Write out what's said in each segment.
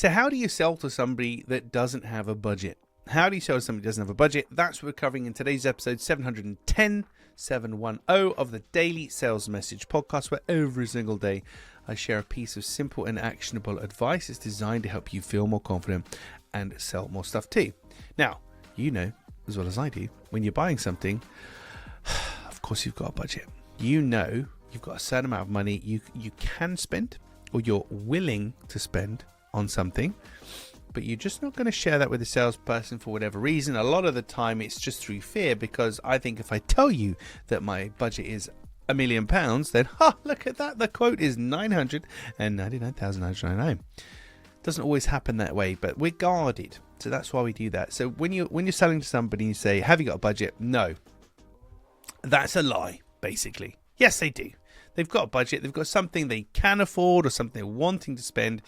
So how do you sell to somebody that doesn't have a budget? How do you sell to somebody who doesn't have a budget? That's what we're covering in today's episode 710 of the Daily Sales Message podcast, where every single day I share a piece of simple and actionable advice. It's designed to help you feel more confident and sell more stuff too. Now, you know as well as I do, when you're buying something, of course you've got a budget. You know you've got a certain amount of money you can spend, or you're willing to spend on something, but you're just not going to share that with the salesperson for whatever reason. A lot of the time it's just through fear, because I think if I tell you that my budget is £1 million, then look at that, the quote is 999,999. Doesn't always happen that way, but we're guarded, so that's why we do that. So when you're selling to somebody and you say, have you got a budget? No, that's a lie, basically. Yes, they do. They've got a budget, they've got something they can afford or something they're wanting to spend,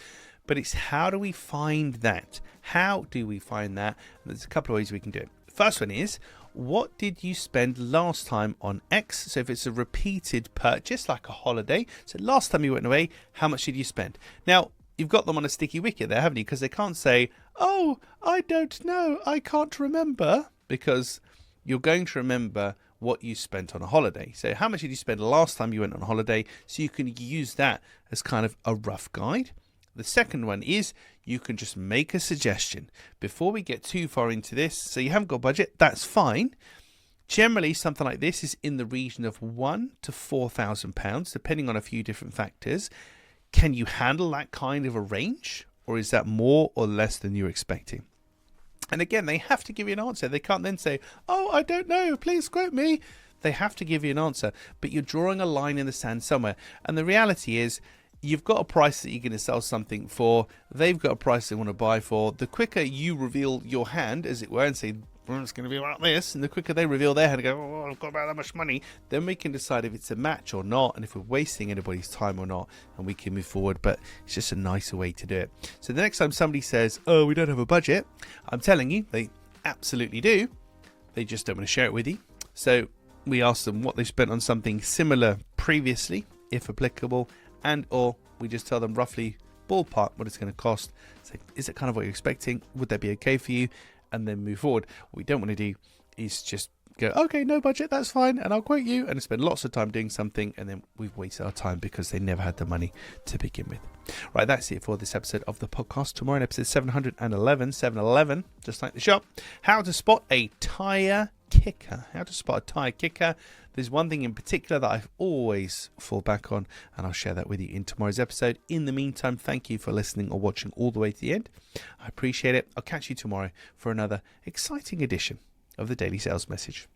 but it's how do we find that? How do we find that? And there's a couple of ways we can do it. First one is, what did you spend last time on X? So if it's a repeated purchase, like a holiday, so last time you went away, how much did you spend? Now, you've got them on a sticky wicket there, haven't you? Because they can't say, oh, I don't know, I can't remember, because you're going to remember what you spent on a holiday. So how much did you spend last time you went on a holiday? So you can use that as kind of a rough guide. The second one is you can just make a suggestion. Before we get too far into this, so you haven't got a budget, that's fine. Generally, something like this is in the region of £1,000 to £4,000, depending on a few different factors. Can you handle that kind of a range, or is that more or less than you're expecting? And again, they have to give you an answer. They can't then say, oh, I don't know, please quote me. They have to give you an answer, but you're drawing a line in the sand somewhere. And the reality is, you've got a price that you're going to sell something for. They've got a price they want to buy for. The quicker you reveal your hand, as it were, and say, well, it's going to be about this, and the quicker they reveal their hand and go, oh, I've got about that much money, then we can decide if it's a match or not, and if we're wasting anybody's time or not, and we can move forward. But it's just a nicer way to do it. So the next time somebody says, oh, we don't have a budget, I'm telling you, they absolutely do. They just don't want to share it with you. So we ask them what they spent on something similar previously, if applicable, and or we just tell them roughly ballpark what it's going to cost. So is it kind of what you're expecting? Would that be okay for you? And then move forward. What we don't want to do is just go, okay, no budget, that's fine, and I'll quote you, and spend lots of time doing something, and then we've wasted our time because they never had the money to begin with. Right, that's it for this episode of the podcast. Tomorrow in episode 711, just like the shop, how to spot a tire kicker. How to spot a tire kicker. There's one thing in particular that I always fall back on, and I'll share that with you in tomorrow's episode. In the meantime, thank you for listening or watching all the way to the end. I appreciate it. I'll catch you tomorrow for another exciting edition of the Daily Sales Message.